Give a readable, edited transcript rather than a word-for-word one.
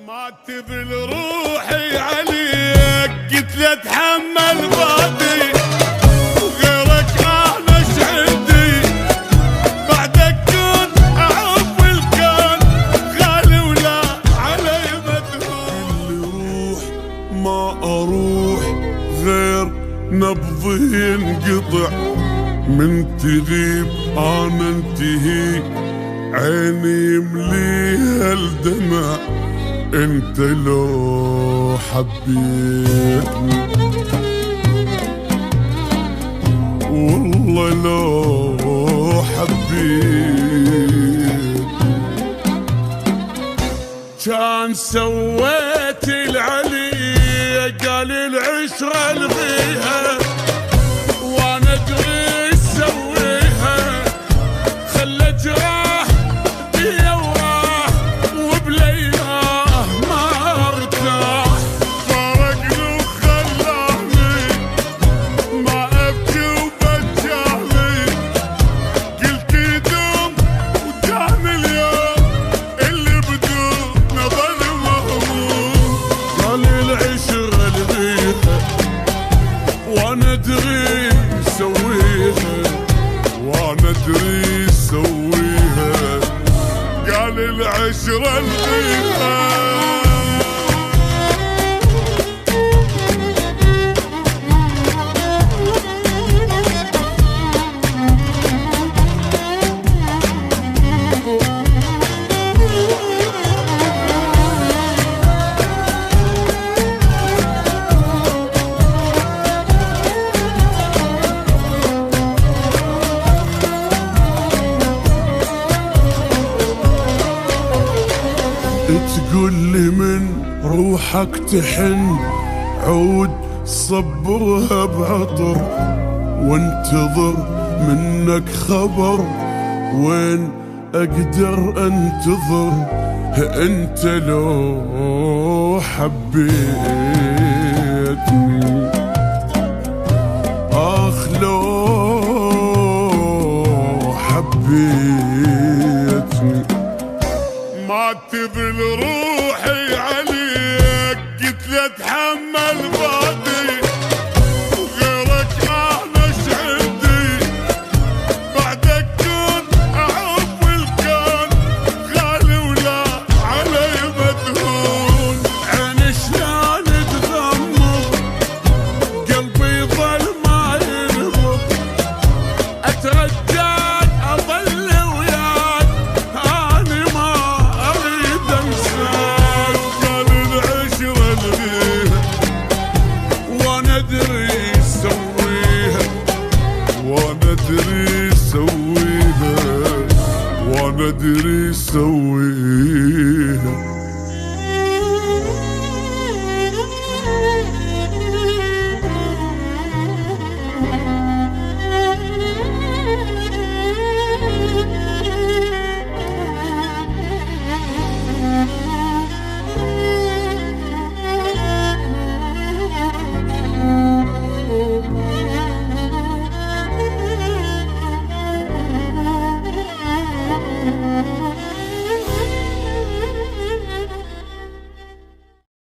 ما تبل روحي عليك قلت له اتحمل بعدي وغيرك انا عندي بعدك كنت اعوف الكون غالي ولا علي مدهون. ما اروح غير نبضي ينقطع من تغيب انا انتهي عيني يمليها الدمع انت لو حبيتني والله لو حبيت كان سويت العلي قال العشرة الغيها وانا ادري اسويها خلى جراح بيا وراح وبليلاه ما ارتاح فارقني وخلاني ما ابكي وبجاني قلت يدوم ودام اليوم اللي بدون ظل مهموم. قال العشرة الغيها وانا ادري سويها وانا ادري سويها قال العشرة الغيها. تقول لي من روحك تحن عود صبرها بعطر وانتظر منك خبر وين اقدر انتظر انت لو حبيتني اخ لو حبيتني. ما تبل روحي عليك قلت له اتحمل بعدي وغيرك انا عندي بعدك كنت اعوف الكون غالي ولا علي مدهون. عيني شلون تغمض قلبي يظل ما ينبض اترجاك اظل وياك اني ما اريد انساك. قال العشرة الغيها وانا ادري سويها وانا ادري سويها وانا ادري سويها.